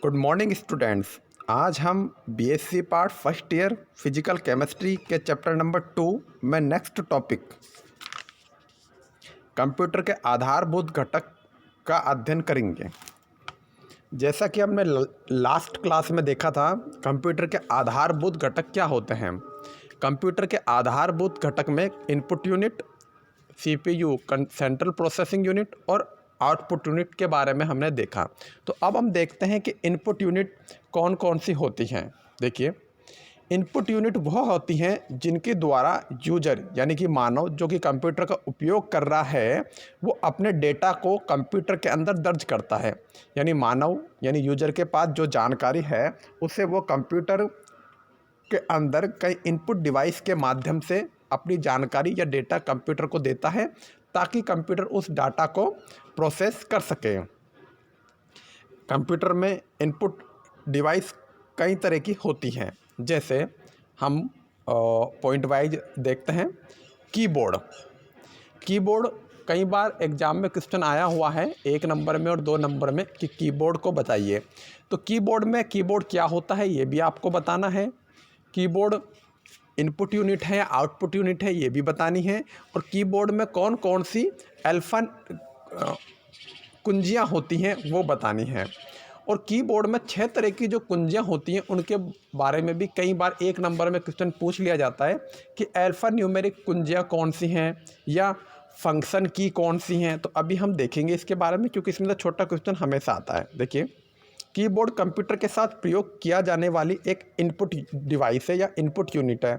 Good morning students. आज हम BSc part first year physical chemistry के चैप्टर नंबर 2 में नेक्स्ट टॉपिक कंप्यूटर के आधारभूत घटक का अध्ययन करेंगे। जैसा कि हमने लास्ट क्लास में देखा था, कंप्यूटर के आधारभूत घटक क्या होते हैं। कंप्यूटर के आधारभूत घटक में input unit, CPU central processing unit और आउटपुट यूनिट के बारे में हमने देखा। तो अब हम देखते हैं कि इनपुट यूनिट कौन कौन सी होती हैं। देखिए, इनपुट यूनिट वह होती हैं जिनके द्वारा यूजर यानी कि मानव जो कि कंप्यूटर का उपयोग कर रहा है वो अपने डेटा को कंप्यूटर के अंदर दर्ज करता है। यानी मानव यानी यूजर के पास जो जानकारी है उसे वो कंप्यूटर के अंदर कई इनपुट डिवाइस के माध्यम से अपनी जानकारी या डेटा कंप्यूटर को देता है ताकि कंप्यूटर उस डाटा को प्रोसेस कर सके। कंप्यूटर में इनपुट डिवाइस कई तरह की होती हैं। जैसे हम पॉइंट वाइज देखते हैं। कीबोर्ड कई बार एग्जाम में क्वेश्चन आया हुआ है 1 नंबर में और 2 नंबर में कि कीबोर्ड को बताइए। तो कीबोर्ड क्या होता है ये भी आपको बताना है। कीबोर्ड इनपुट यूनिट है या आउटपुट यूनिट है ये भी बतानी है। और कीबोर्ड में कौन कौन सी अल्फा कुंजियाँ होती हैं वो बतानी है। और कीबोर्ड में 6 तरह की जो कुंजियाँ होती हैं उनके बारे में भी कई बार 1 नंबर में क्वेश्चन पूछ लिया जाता है कि अल्फा न्यूमेरिक कुंजियाँ कौन सी हैं या फंक्शन की कौन सी हैं। तो अभी हम देखेंगे इसके बारे में, क्योंकि इसमें तो छोटा क्वेश्चन हमेशा आता है। देखिए, कीबोर्ड कंप्यूटर के साथ प्रयोग किया जाने वाली एक इनपुट डिवाइस है या इनपुट यूनिट है।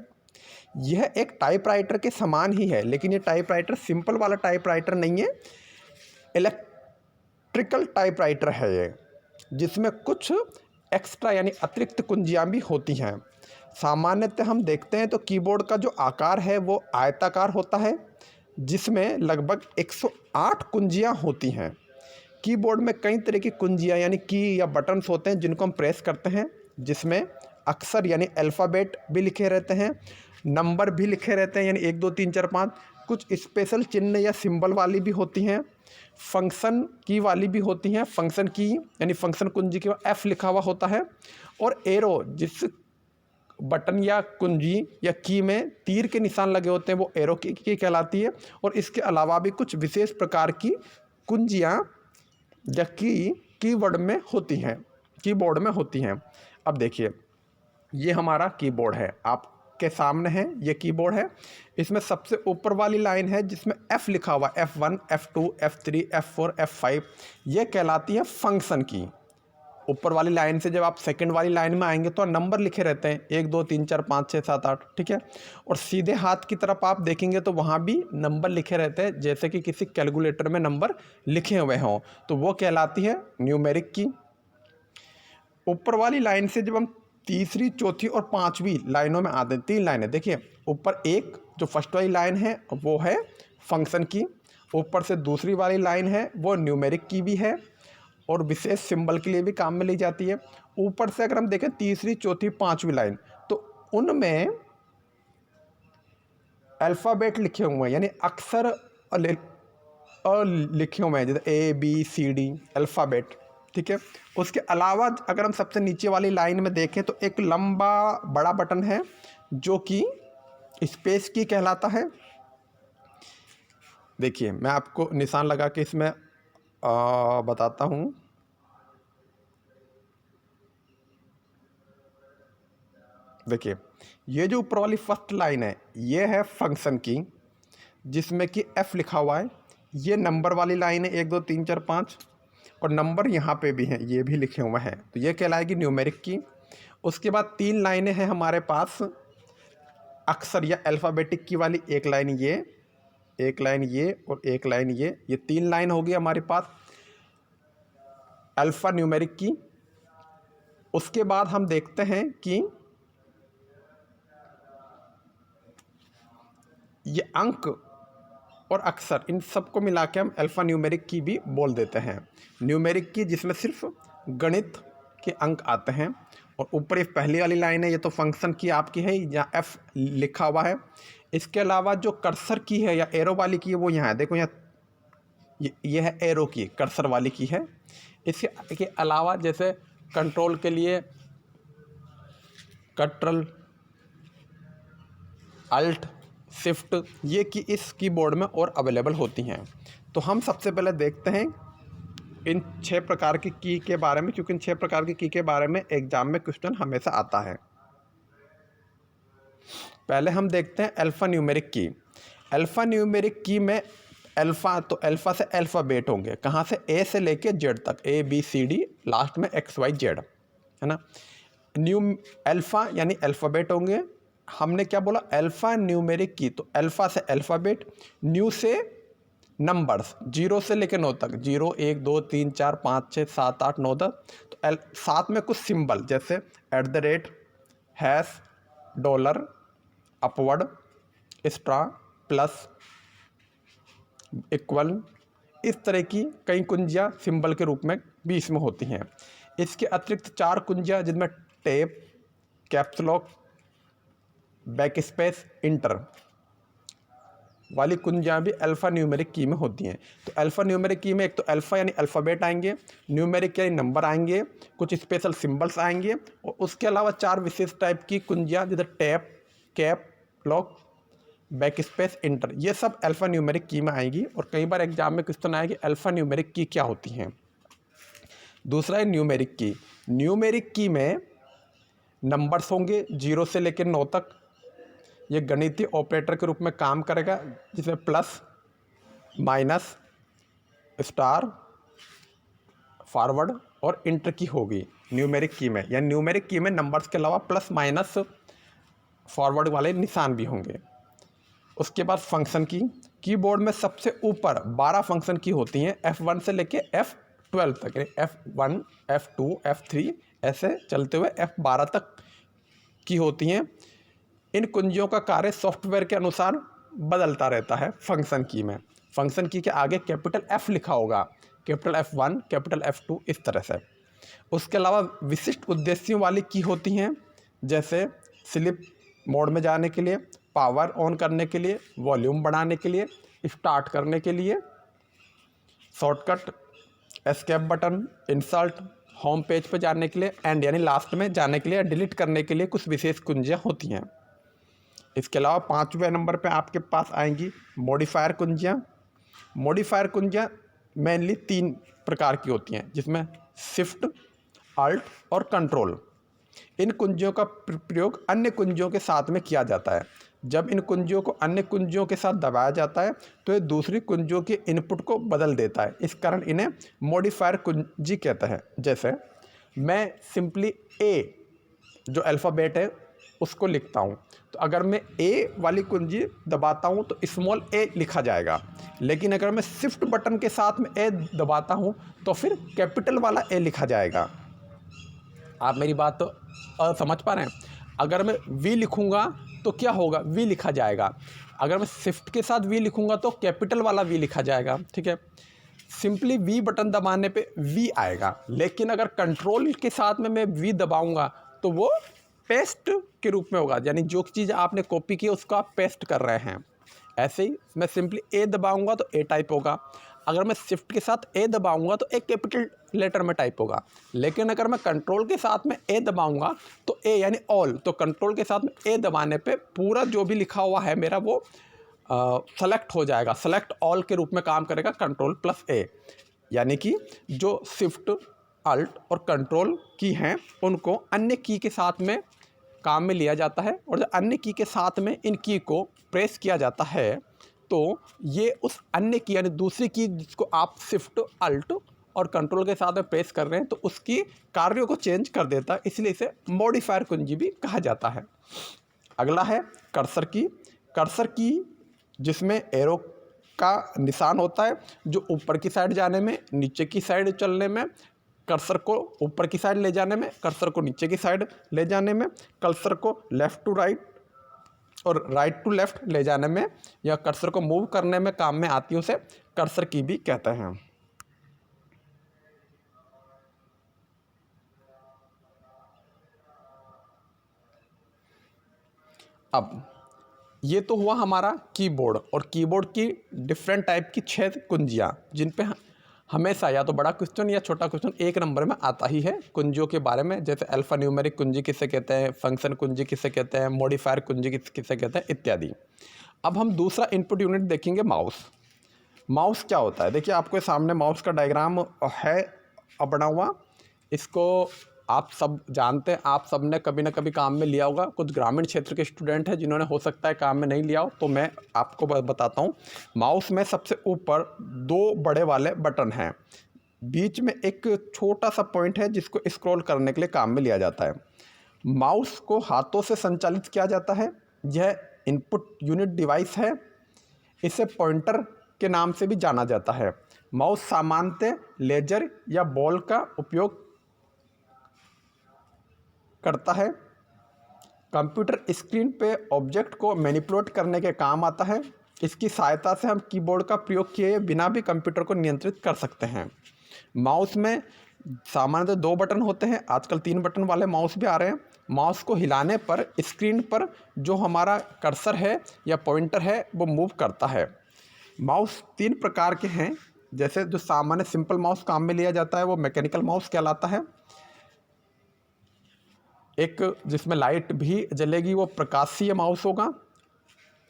यह एक टाइपराइटर के समान ही है, लेकिन ये टाइपराइटर सिंपल वाला टाइपराइटर नहीं है, इलेक्ट्रिकल टाइपराइटर है ये, जिसमें कुछ एक्स्ट्रा यानी अतिरिक्त कुंजियाँ भी होती हैं। सामान्यतः हम देखते हैं तो कीबोर्ड का जो आकार है वो आयताकार होता है, जिसमें लगभग 108 कुंजियाँ होती हैं। कीबोर्ड में कई तरह की कुंजियाँ यानी की या बटन्स होते हैं जिनको हम प्रेस करते हैं, जिसमें अक्सर यानी अल्फ़ाबेट भी लिखे रहते हैं, नंबर भी लिखे रहते हैं यानी 1 2 3 4 5, कुछ स्पेशल चिन्ह या सिंबल वाली भी होती हैं, फंक्शन की वाली भी होती हैं। फंक्शन की यानी फंक्शन कुंजी के F लिखा हुआ होता है, और एरो जिस बटन या कुंजी या की में तीर के निशान लगे होते हैं वो एरो की कहलाती है। और इसके अलावा भी कुछ विशेष प्रकार की कुंजियाँ या कीबोर्ड में होती हैं। अब देखिए, ये हमारा कीबोर्ड है, आपके सामने है, ये कीबोर्ड है। इसमें सबसे ऊपर वाली लाइन है जिसमें F लिखा हुआ, F1 F2 F3 F4 F5, ये कहलाती है फंक्शन की। ऊपर वाली लाइन से जब आप सेकंड वाली लाइन में आएंगे तो नंबर लिखे रहते हैं 1 2 3 4 5 6 7 8, ठीक है। और सीधे हाथ की तरफ आप देखेंगे तो वहाँ भी नंबर लिखे रहते हैं, जैसे कि किसी कैलकुलेटर में नंबर लिखे हुए हों, तो वो कहलाती है न्यूमेरिक की। ऊपर वाली लाइन से जब हम तीसरी, चौथी और 5वीं लाइनों में आते हैं, 3 लाइनें, देखिए ऊपर एक जो फर्स्ट वाली लाइन है वो है फंक्शन की, ऊपर से दूसरी वाली लाइन है वो न्यूमेरिक की भी है और विशेष सिंबल के लिए भी काम में ली जाती है। ऊपर से अगर हम देखें तीसरी, चौथी, 5वीं लाइन, तो उनमें अल्फ़ाबेट लिखे हुए हैं यानी अक्षर लिखे हुए हैं, जैसे ABCD अल्फ़ाबेट, ठीक है। उसके अलावा अगर हम सबसे नीचे वाली लाइन में देखें तो एक लंबा बड़ा बटन है जो कि स्पेस की कहलाता है। देखिए, मैं आपको निशान लगा के इसमें बताता हूँ। देखिए, ये जो ऊपर वाली फर्स्ट लाइन है ये है फंक्शन की, जिसमें कि F लिखा हुआ है। ये नंबर वाली लाइन है 1 2 3 4 5, और नंबर यहाँ पे भी हैं, ये भी लिखे हुए हैं, तो ये कहलाएगी न्यूमेरिक की। उसके बाद 3 लाइनें हैं हमारे पास अक्षर या अल्फ़ाबेटिक की वाली, एक लाइन ये, एक लाइन ये और एक लाइन ये 3 लाइन होगी हमारे पास अल्फ़ा न्यूमेरिक की। उसके बाद हम देखते हैं कि ये अंक और अक्षर इन सबको मिला के हम अल्फ़ा न्यूमेरिक की भी बोल देते हैं। न्यूमेरिक की जिसमें सिर्फ गणित के अंक आते हैं। और ऊपर ये पहली वाली लाइन है, ये तो फंक्शन की आपकी है, यहाँ F लिखा हुआ है। इसके अलावा जो कर्सर की है या एरो वाली की है वो यहाँ है, देखो यहाँ ये है एरो की, कर्सर वाली की है। इसके अलावा जैसे कंट्रोल के लिए कंट्रोल, अल्ट, शिफ्ट, ये की इस कीबोर्ड में और अवेलेबल होती हैं। तो हम सबसे पहले देखते हैं इन 6 प्रकार की की के बारे में, क्योंकि इन 6 प्रकार की के बारे में एग्जाम में क्वेश्चन हमेशा आता है। पहले हम देखते हैं अल्फ़ा न्यूमेरिक की। अल्फ़ा न्यूमेरिक की में अल्फ़ा, तो अल्फ़ा से अल्फ़ाबेट होंगे, कहाँ से, ए से लेके जेड तक, A B C D, last में एक्स वाई जेड, है ना। अल्फ़ा यानी अल्फ़ाबेट होंगे। हमने क्या बोला, अल्फ़ा न्यूमेरिक की, तो अल्फ़ा से अल्फ़ाबेट, न्यू से नंबर्स 0 से लेकर 9 तक, 0 1 2 3 4 5 6 7 8 9 10, तो साथ में कुछ सिंबल जैसे @ hash, dollar, upward, straw, plus, equal, इस तरह की कई कुंजियाँ सिंबल के रूप में भी इसमें होती हैं। इसके अतिरिक्त 4 कुंजियाँ जिनमें tape, caps lock, back space, inter वाली कुंजियाँ भी अल्फ़ा न्यूमेरिक की में होती हैं। तो अल्फ़ा न्यूमेरिक की में एक तो अल्फ़ा यानी अल्फ़ाबेट आएंगे, न्यूमेरिक यानी नंबर आएंगे, कुछ स्पेशल सिंबल्स आएंगे, और उसके अलावा 4 विशेष टाइप की कुंजियाँ जैसे tap, cap lock, back space, inter, ये सब अल्फ़ा न्यूमेरिक की में आएंगी। और कई बार एग्जाम में क्वेश्चन आया कि अल्फ़ा न्यूमेरिक की क्या होती हैं। दूसरा है न्यूमेरिक की। न्यूमेरिक की में नंबर्स होंगे 0 से लेकर 9 तक। ये गणितीय ऑपरेटर के रूप में काम करेगा, जिसमें प्लस, माइनस, स्टार, फॉरवर्ड और इंटर की होगी न्यूमेरिक की में। या न्यूमेरिक की में नंबर्स के अलावा प्लस, माइनस, फॉरवर्ड वाले निशान भी होंगे। उसके बाद फंक्शन की। कीबोर्ड में सबसे ऊपर 12 फंक्शन की होती हैं, F1 से लेके F12 तक, यानी F1 F2 F3 ऐसे चलते हुए F12 तक की होती हैं। इन कुंजियों का कार्य सॉफ्टवेयर के अनुसार बदलता रहता है फंक्शन की में। फंक्शन की के आगे कैपिटल F लिखा होगा, कैपिटल F1, कैपिटल F2, इस तरह से। उसके अलावा विशिष्ट उद्देश्यों वाली की होती हैं, जैसे स्लीप मोड में जाने के लिए, पावर ऑन करने के लिए, वॉल्यूम बढ़ाने के लिए, स्टार्ट करने के लिए, shortcut, escape button, insert, home page पर जाने के लिए, एंड यानी लास्ट में जाने के लिए, डिलीट करने के लिए कुछ विशेष कुंजियाँ होती हैं। इसके अलावा 5वें नंबर पे आपके पास आएंगी मॉडिफायर कुंजियाँ। मॉडिफायर कुंजियाँ मेनली 3 प्रकार की होती हैं, जिसमें शिफ्ट, अल्ट और कंट्रोल। इन कुंजियों का प्रयोग अन्य कुंजियों के साथ में किया जाता है। जब इन कुंजियों को अन्य कुंजियों के साथ दबाया जाता है तो ये दूसरी कुंजियों के इनपुट को बदल देता है, इस कारण इन्हें मॉडिफायर कुंजी कहते हैं। जैसे मैं सिंपली ए जो अल्फ़ाबेट है उसको लिखता हूँ, तो अगर मैं ए वाली कुंजी दबाता हूँ तो स्मॉल ए लिखा जाएगा, लेकिन अगर मैं शिफ्ट बटन के साथ में ए दबाता हूँ तो फिर कैपिटल वाला ए लिखा जाएगा। आप मेरी बात तो समझ पा रहे हैं। अगर मैं वी लिखूँगा तो क्या होगा, वी लिखा जाएगा। अगर मैं शिफ्ट के साथ वी लिखूँगा तो कैपिटल वाला वी लिखा जाएगा, ठीक है। सिंपली वी बटन दबाने पे वी आएगा, लेकिन अगर कंट्रोल के साथ में मैं वी दबाऊँगा तो वो पेस्ट के रूप में होगा, यानी जो चीज़ आपने कॉपी की उसको आप पेस्ट कर रहे हैं। ऐसे ही मैं सिंपली ए दबाऊँगा तो ए टाइप होगा, अगर मैं शिफ्ट के साथ ए दबाऊँगा तो एक कैपिटल लेटर में टाइप होगा, लेकिन अगर मैं कंट्रोल के साथ में ए दबाऊँगा तो ए यानी ऑल, तो कंट्रोल के साथ में ए दबाने पे पूरा जो भी लिखा हुआ है मेरा वो सेलेक्ट हो जाएगा, सेलेक्ट ऑल के रूप में काम करेगा कंट्रोल प्लस ए। यानी कि जो शिफ्ट, अल्ट और कंट्रोल की हैं उनको अन्य की के साथ में काम में लिया जाता है, और जब अन्य की के साथ में इन की को प्रेस किया जाता है तो ये उस अन्य की यानी दूसरी की जिसको आप शिफ्ट, अल्ट और कंट्रोल के साथ में प्रेस कर रहे हैं तो उसकी कार्यों को चेंज कर देता है, इसलिए इसे मॉडिफायर कुंजी भी कहा जाता है। अगला है कर्सर की। कर्सर की जिसमें एरो का निशान होता है, जो ऊपर की साइड जाने में, नीचे की साइड चलने में, कर्सर को ऊपर की साइड ले जाने में, कर्सर को नीचे की साइड ले जाने में, कर्सर को लेफ़्ट टू राइट और राइट टू लेफ़्ट ले जाने में, या कर्सर को मूव करने में काम में आती है, उसे कर्सर की भी कहते हैं। अब ये तो हुआ हमारा कीबोर्ड, और कीबोर्ड की डिफरेंट टाइप की 6 कुंजियाँ जिन पे हमेशा या तो बड़ा क्वेश्चन या छोटा क्वेश्चन एक नंबर में आता ही है कुंजियों के बारे में, जैसे अल्फा न्यूमेरिक कुंजी किसे कहते हैं, फंक्शन कुंजी किसे कहते हैं, मॉडिफायर कुंजी किसे कहते हैं इत्यादि। अब हम दूसरा इनपुट यूनिट देखेंगे, माउस। माउस क्या होता है? देखिए आपके सामने माउस का डायग्राम है बना हुआ। इसको आप सब जानते हैं, आप सब ने कभी ना कभी काम में लिया होगा। कुछ ग्रामीण क्षेत्र के स्टूडेंट हैं जिन्होंने हो सकता है काम में नहीं लिया हो, तो मैं आपको बताता हूँ। माउस में सबसे ऊपर 2 बड़े वाले बटन हैं, बीच में एक छोटा सा पॉइंट है जिसको स्क्रॉल करने के लिए काम में लिया जाता है। माउस को हाथों से संचालित किया जाता है। यह इनपुट यूनिट डिवाइस है। इसे पॉइंटर के नाम से भी जाना जाता है। माउस सामान्यतः लेजर या बॉल का उपयोग करता है। कंप्यूटर स्क्रीन पे ऑब्जेक्ट को मैनिपुलेट करने के काम आता है। इसकी सहायता से हम कीबोर्ड का प्रयोग किए बिना भी कंप्यूटर को नियंत्रित कर सकते हैं। माउस में सामान्यतः 2 बटन होते हैं, आजकल 3 बटन वाले माउस भी आ रहे हैं। माउस को हिलाने पर स्क्रीन पर जो हमारा कर्सर है या पॉइंटर है वो मूव करता है। माउस 3 प्रकार के हैं, जैसे जो सामान्य सिंपल माउस काम में लिया जाता है वो मैकेनिकल माउस कहलाता है। एक जिसमें लाइट भी जलेगी वो प्रकाशीय माउस होगा।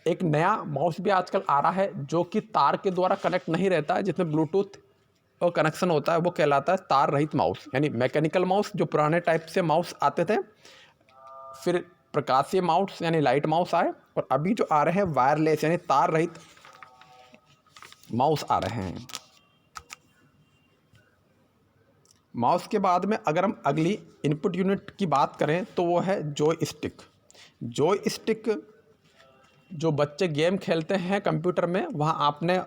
एक नया माउस भी आजकल आ रहा है जो कि तार के द्वारा कनेक्ट नहीं रहता है, जिसमें ब्लूटूथ और कनेक्शन होता है, वो कहलाता है तार रहित माउस, यानी मैकेनिकल माउस। जो पुराने टाइप से माउस आते थे, फिर प्रकाशीय माउस यानी लाइट माउस आए, और अभी जो आ रहे हैं वायरलेस यानी तार रहित माउस आ रहे हैं। माउस के बाद में अगर हम अगली इनपुट यूनिट की बात करें तो वो है जॉयस्टिक। जॉयस्टिक जो बच्चे गेम खेलते हैं कंप्यूटर में, वहाँ आपने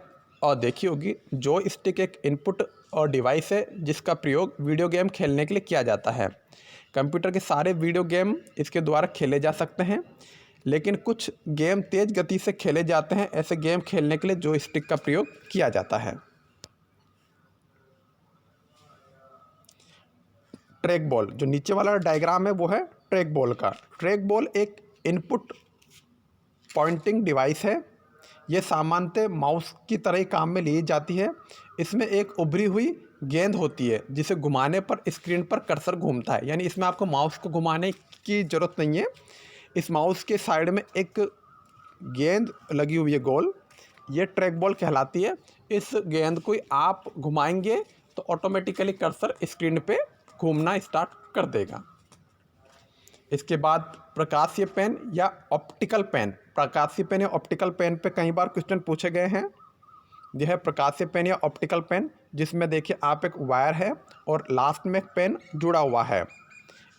देखी होगी। जॉयस्टिक एक इनपुट और डिवाइस है जिसका प्रयोग वीडियो गेम खेलने के लिए किया जाता है। कंप्यूटर के सारे वीडियो गेम इसके द्वारा खेले जा सकते हैं, लेकिन कुछ गेम तेज़ गति से खेले जाते हैं। ऐसे गेम खेलने के लिए जॉयस्टिक का प्रयोग किया जाता है। ट्रैक बॉल, जो नीचे वाला डायग्राम है वो है ट्रैक बॉल का। ट्रैक बॉल एक इनपुट पॉइंटिंग डिवाइस है। ये सामान्यतः माउस की तरह ही काम में ली जाती है। इसमें एक उभरी हुई गेंद होती है जिसे घुमाने पर स्क्रीन पर कर्सर घूमता है, यानी इसमें आपको माउस को घुमाने की ज़रूरत नहीं है। इस माउस के साइड में एक गेंद लगी हुई है गोल, ये ट्रैक बॉल कहलाती है। इस गेंद को आप घुमाएंगे तो ऑटोमेटिकली कर्सर स्क्रीन पे घूमना स्टार्ट कर देगा। इसके बाद प्रकाशीय पेन या ऑप्टिकल पेन। प्रकाशीय पेन या ऑप्टिकल पेन पे कई बार क्वेश्चन पूछे गए हैं। यह है प्रकाशीय पेन या ऑप्टिकल पेन, जिसमें देखिए आप एक वायर है और लास्ट में पेन जुड़ा हुआ है।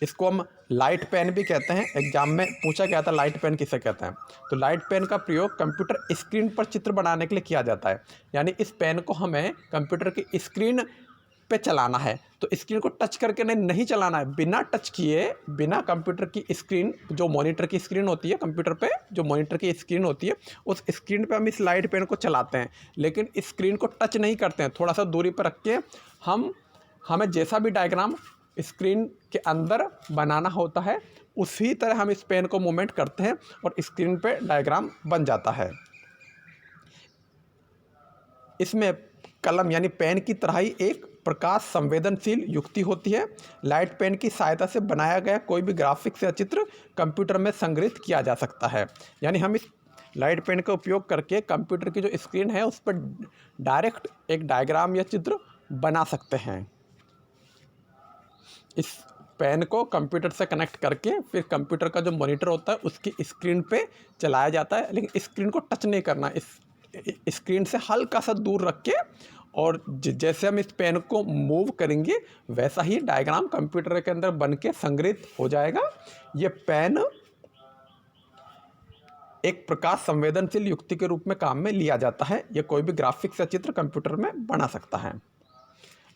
इसको हम लाइट पेन भी कहते हैं। एग्जाम में पूछा गया था लाइट पेन किसे कहते हैं। तो लाइट पेन का प्रयोग कंप्यूटर स्क्रीन पर चित्र बनाने के लिए किया जाता है, यानी इस पेन को हमें कंप्यूटर की स्क्रीन पे चलाना है, तो स्क्रीन को टच करके नहीं चलाना है। बिना टच किए, बिना कंप्यूटर की स्क्रीन, जो मॉनिटर की स्क्रीन होती है कंप्यूटर पे, जो मॉनिटर की स्क्रीन होती है, उस स्क्रीन पे हम इस लाइट पेन को चलाते हैं, लेकिन इस स्क्रीन को टच नहीं करते हैं। थोड़ा सा दूरी पर रख के हमें जैसा भी डायग्राम स्क्रीन के अंदर बनाना होता है उसी तरह हम इस पेन को मूवमेंट करते हैं और स्क्रीन पे डायग्राम बन जाता है। इसमें कलम यानी पेन की तरह ही एक प्रकाश संवेदनशील युक्ति होती है। लाइट पेन की सहायता से बनाया गया कोई भी ग्राफिक्स या चित्र कंप्यूटर में संग्रहित किया जा सकता है, यानी हम इस लाइट पेन का उपयोग करके कंप्यूटर की जो स्क्रीन है उस पर डायरेक्ट एक डायग्राम या चित्र बना सकते हैं। इस पेन को कंप्यूटर से कनेक्ट करके फिर कंप्यूटर का जो मॉनिटर होता है उसकी स्क्रीन पे चलाया जाता है, लेकिन स्क्रीन को टच नहीं करना, इस स्क्रीन से हल्का सा दूर रख के, और जैसे हम इस पेन को मूव करेंगे वैसा ही डायग्राम कंप्यूटर के अंदर बन के संग्रहित हो जाएगा। ये पेन एक प्रकाश संवेदनशील युक्ति के रूप में काम में लिया जाता है। ये कोई भी ग्राफिक्स या चित्र कंप्यूटर में बना सकता है।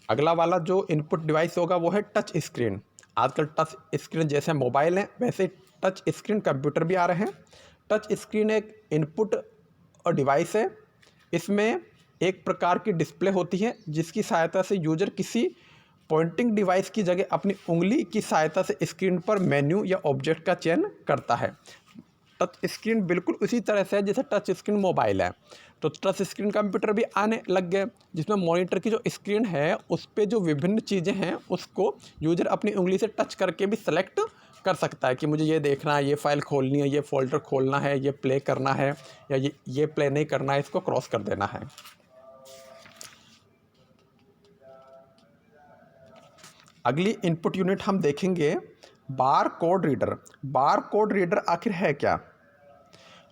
अगला वाला जो इनपुट डिवाइस होगा वो है टच स्क्रीन। आजकल टच स्क्रीन जैसे मोबाइल हैं वैसे टच स्क्रीन कंप्यूटर भी आ रहे हैं। टच स्क्रीन एक इनपुट और डिवाइस है। इसमें एक प्रकार की डिस्प्ले होती है जिसकी सहायता से यूजर किसी पॉइंटिंग डिवाइस की जगह अपनी उंगली की सहायता से स्क्रीन पर मेन्यू या ऑब्जेक्ट का चयन करता है। टच स्क्रीन बिल्कुल उसी तरह से है जैसे टच स्क्रीन मोबाइल है। तो टच स्क्रीन कंप्यूटर भी आने लग गए, जिसमें मॉनिटर की जो स्क्रीन है उस पे जो विभिन्न चीज़ें हैं उसको यूज़र अपनी उंगली से टच करके भी सेलेक्ट कर सकता है कि मुझे ये देखना है, ये फाइल खोलनी है, ये फोल्डर खोलना है, ये प्ले करना है, या ये प्ले नहीं करना है, इसको क्रॉस कर देना है। अगली इनपुट यूनिट हम देखेंगे bar code reader. Bar code reader आखिर है क्या?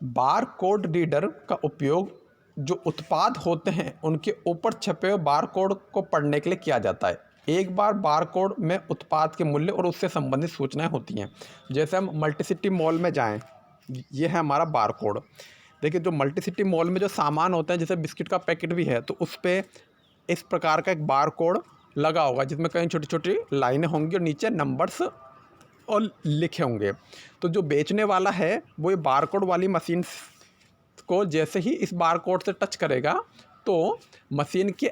बार कोड रीडर का उपयोग जो उत्पाद होते हैं उनके ऊपर छपे हुए बार कोड को पढ़ने के लिए किया जाता है। एक बार बार कोड में उत्पाद के मूल्य और उससे संबंधित सूचनाएं होती हैं। जैसे हम मल्टीसिटी मॉल में जाएं, ये है हमारा बार कोड। देखिए, जो मल्टीसिटी मॉल में जो सामान होते हैं, जैसे बिस्किट का पैकेट भी है, तो उस पर इस प्रकार का एक बार कोड लगा होगा जिसमें कहीं छोटी छोटी लाइनें होंगी और नीचे नंबर्स और लिखे होंगे। तो जो बेचने वाला है वो ये बार कोड वाली मशीन को जैसे ही इस बार कोड से टच करेगा तो मशीन के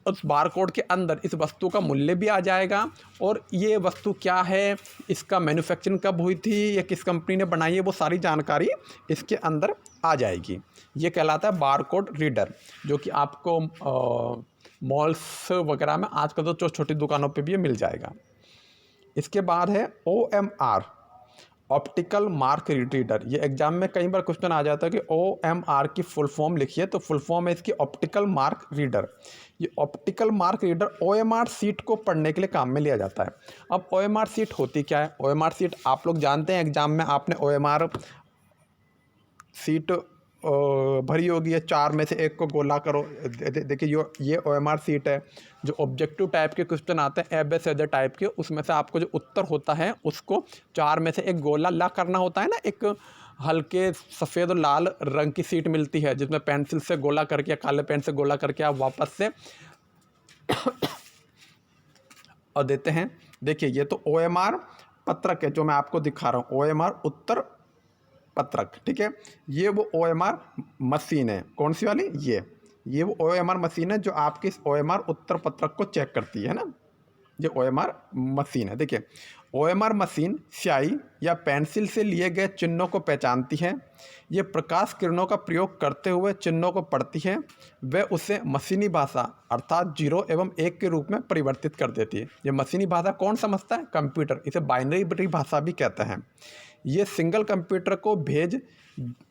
उस बार कोड के अंदर इस वस्तु का मूल्य भी आ जाएगा, और ये वस्तु क्या है, इसका मैन्युफैक्चरिंग कब हुई थी, या किस कंपनी ने बनाई है, वो सारी जानकारी इसके अंदर आ जाएगी। ये कहलाता है बार कोड रीडर, जो कि आपको मॉल्स वगैरह में आजकल तो छोटी दुकानों पे भी ये मिल जाएगा। इसके बाद है OMR, ऑप्टिकल मार्क रीडर। ये एग्जाम में कई बार क्वेश्चन आ जाता है कि OMR की फुल फॉर्म लिखिए, तो फुल फॉर्म है इसकी ऑप्टिकल मार्क रीडर। ये optical mark reader OMR seat को पढ़ने के लिए काम में लिया जाता है। अब OMR सीट होती क्या है? OMR सीट आप लोग जानते हैं, एग्जाम में आपने OMR सीट भरी होगी है, 4 में से 1 को गोला करो। देखिए ये OMR सीट है। जो ऑब्जेक्टिव टाइप के क्वेश्चन आते हैं एबेसेडर टाइप के, उसमें से आपको जो उत्तर होता है उसको 4 में से 1 गोला ला करना होता है ना। एक हल्के सफ़ेद और लाल रंग की सीट मिलती है जिसमें पेंसिल से गोला करके या काले पेन से गोला करके आप वापस से और देते हैं। देखिए, ये तो OMR पत्रक है जो मैं आपको दिखा रहा हूँ, OMR उत्तर पत्रक, ठीक है। ये वो OMR मशीन है, कौन सी वाली? ये वो OMR मशीन है जो आपके इस OMR उत्तर पत्रक को चेक करती है ना। ये OMR मशीन है। देखिए, OMR मशीन स्याही या पेंसिल से लिए गए चिन्हों को पहचानती है। ये प्रकाश किरणों का प्रयोग करते हुए चिन्हों को पढ़ती है। वह उसे मशीनी भाषा अर्थात 0 एवं 1 के रूप में परिवर्तित कर देती है। ये मशीनी भाषा कौन समझता है? कंप्यूटर। इसे बाइनरी भाषा भी कहते हैं। ये सिंगल कंप्यूटर को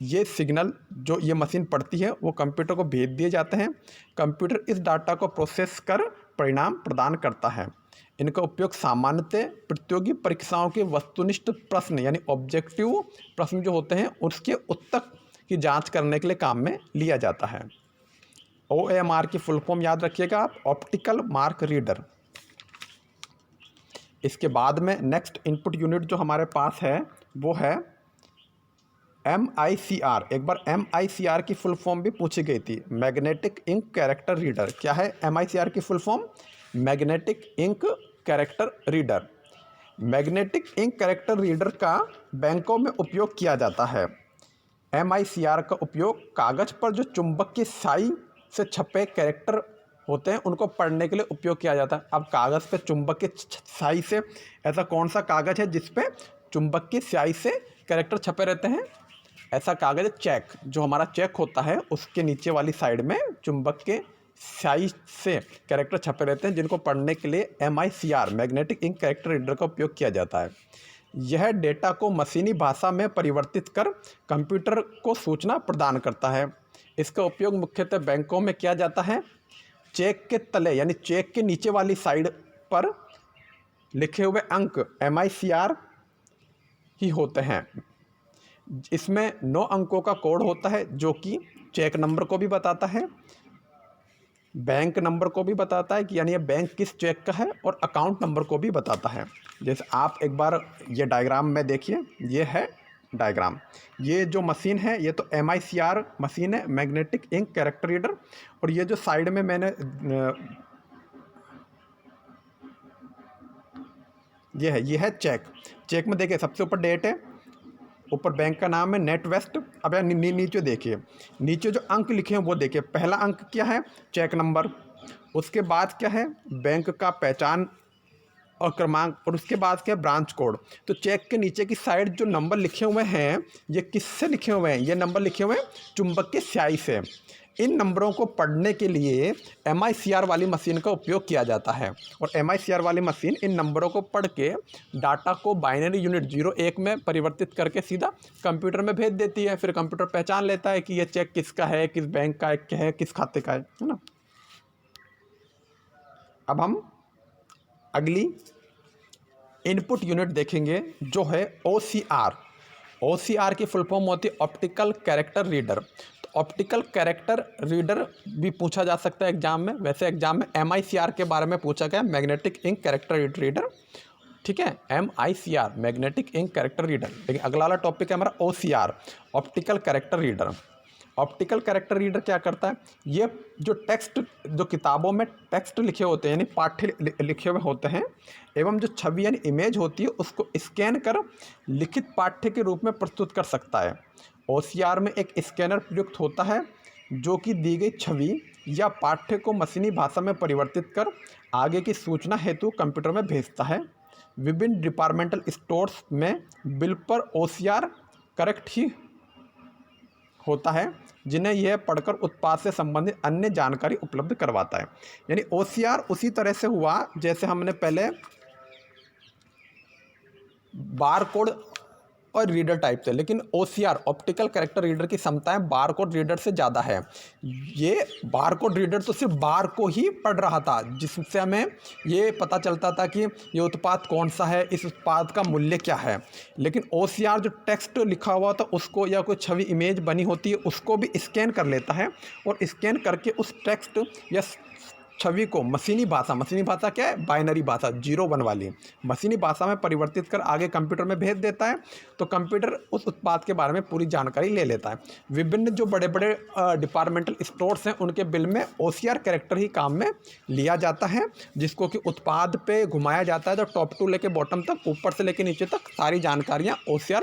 ये सिग्नल जो ये मशीन पढ़ती है वो कंप्यूटर को भेज दिए जाते हैं। कंप्यूटर इस डाटा को प्रोसेस कर परिणाम प्रदान करता है। इनका उपयोग सामान्यतः प्रतियोगी परीक्षाओं के वस्तुनिष्ठ प्रश्न यानी ऑब्जेक्टिव प्रश्न जो होते हैं उसके उत्तर की जांच करने के लिए काम में लिया जाता है। OMR की फुल फॉर्म याद रखिएगा आप, ऑप्टिकल मार्क रीडर। इसके बाद में नेक्स्ट इनपुट यूनिट जो हमारे पास है वो है MICR। एक बार MICR की फुल फॉर्म भी पूछी गई थी, मैग्नेटिक इंक कैरेक्टर रीडर। क्या है MICR की full form? Magnetic ink character reader. Magnetic ink character reader का बैंकों में उपयोग किया जाता है। MICR का उपयोग कागज़ पर जो चुंबक की स्याही से छपे कैरेक्टर होते हैं उनको पढ़ने के लिए उपयोग किया जाता है। अब कागज़ पे चुंबक की स्याही से, ऐसा कौन सा कागज़ है जिस पे चुंबक की स्याही से कैरेक्टर छपे रहते हैं? ऐसा कागज़ है चेक। जो हमारा चेक होता है उसके नीचे वाली साइड में चुंबक के स्याही से कैरेक्टर छपे रहते हैं, जिनको पढ़ने के लिए MICR magnetic ink character reader का उपयोग किया जाता है। यह डेटा को मशीनी भाषा में परिवर्तित कर कंप्यूटर को सूचना प्रदान करता है। इसका उपयोग मुख्यतः बैंकों में किया जाता है। चेक के तले यानी चेक के नीचे वाली साइड पर लिखे हुए अंक MICR ही होते हैं। इसमें 9 अंकों का कोड होता है जो कि चेक नंबर को भी बताता है, बैंक नंबर को भी बताता है कि यानी ये बैंक किस चेक का है, और अकाउंट नंबर को भी बताता है। जैसे आप एक बार ये डायग्राम में देखिए, ये है डायग्राम। ये जो मशीन है ये तो MICR मशीन है, मैग्नेटिक इंक कैरेक्टर रीडर। और ये जो साइड में मैंने ये है चेक। चेक में देखिए सबसे ऊपर डेट है, ऊपर बैंक का नाम है नेट वेस्ट। अब यार नीचे देखिए, नीचे जो अंक लिखे हैं वो देखिए। पहला अंक क्या है? Cheque number. उसके बाद क्या है? बैंक का पहचान और क्रमांक, और उसके बाद क्या ब्रांच कोड। तो चेक के नीचे की साइड जो नंबर लिखे हुए हैं ये किससे लिखे हुए हैं, ये नंबर लिखे हुए हैं चुंबक की स्याही से। इन नंबरों को पढ़ने के लिए MICR वाली मशीन का उपयोग किया जाता है, और MICR वाली मशीन इन नंबरों को पढ़ के डाटा को बाइनरी यूनिट 0-1 में परिवर्तित करके सीधा कंप्यूटर में भेज देती है। फिर कंप्यूटर पहचान लेता है कि ये चेक किसका है, किस बैंक का है, किस खाते का है ना। अब हम अगली इनपुट यूनिट देखेंगे जो है OCR। OCR की फुल फॉर्म होती है ऑप्टिकल कैरेक्टर रीडर। तो ऑप्टिकल कैरेक्टर रीडर भी पूछा जा सकता है एग्जाम में। वैसे एग्जाम में MICR के बारे में पूछा गया, मैग्नेटिक इंक कैरेक्टर रीडर, ठीक है, MICR magnetic ink character reader. लेकिन अगला वाला टॉपिक है हमारा OCR optical character reader. Optical character reader क्या करता है, ये जो टेक्स्ट, जो किताबों में टेक्स्ट लिखे होते हैं यानी पाठ्य लिखे हुए होते हैं, एवं जो छवि यानी इमेज होती है उसको स्कैन कर लिखित पाठ्य के रूप में प्रस्तुत कर सकता है। OCR में एक स्कैनर प्रयुक्त होता है जो कि दी गई छवि या पाठ्य को मशीनी भाषा में परिवर्तित कर आगे की सूचना हेतु कंप्यूटर में भेजता है। विभिन्न डिपार्टमेंटल स्टोर्स में बिल पर OCR करेक्ट ही होता है, जिन्हें यह पढ़कर उत्पाद से संबंधित अन्य जानकारी उपलब्ध करवाता है। यानी OCR उसी तरह से हुआ जैसे हमने पहले बार कोड और रीडर टाइप थे, लेकिन OCR ऑप्टिकल कैरेक्टर रीडर की क्षमताएं बार कोड रीडर से ज़्यादा है। ये बार कोड रीडर तो सिर्फ बार को ही पढ़ रहा था, जिससे हमें ये पता चलता था कि ये उत्पाद कौन सा है, इस उत्पाद का मूल्य क्या है। लेकिन OCR जो टेक्स्ट लिखा हुआ था उसको, या कोई छवि इमेज बनी होती है उसको भी स्कैन कर लेता है, और स्कैन करके उस टेक्स्ट या छवि को मशीनी भाषा क्या है, बाइनरी भाषा 0-1 वाली मशीनी भाषा में परिवर्तित कर आगे कंप्यूटर में भेज देता है। तो कंप्यूटर उस उत्पाद के बारे में पूरी जानकारी ले लेता है। विभिन्न जो बड़े बड़े डिपार्टमेंटल स्टोर्स हैं उनके बिल में OCR कैरेक्टर ही काम में लिया जाता है, जिसको कि उत्पाद पे घुमाया जाता है। तो टॉप टू लेके बॉटम तक, ऊपर से लेके नीचे तक सारी जानकारियाँ OCR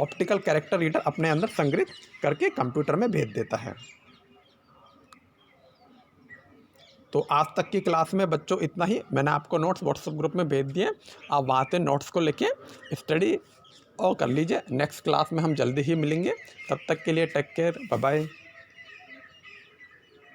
ऑप्टिकल कैरेक्टर रीडर अपने अंदर संग्रहित करके कंप्यूटर में भेज देता है। तो आज तक की क्लास में बच्चों इतना ही। मैंने आपको नोट्स व्हाट्सएप ग्रुप में भेज दिए, आप वहाँ से नोट्स को लेके स्टडी और कर लीजिए। नेक्स्ट क्लास में हम जल्दी ही मिलेंगे, तब तक के लिए टेक केयर, बाय बाय।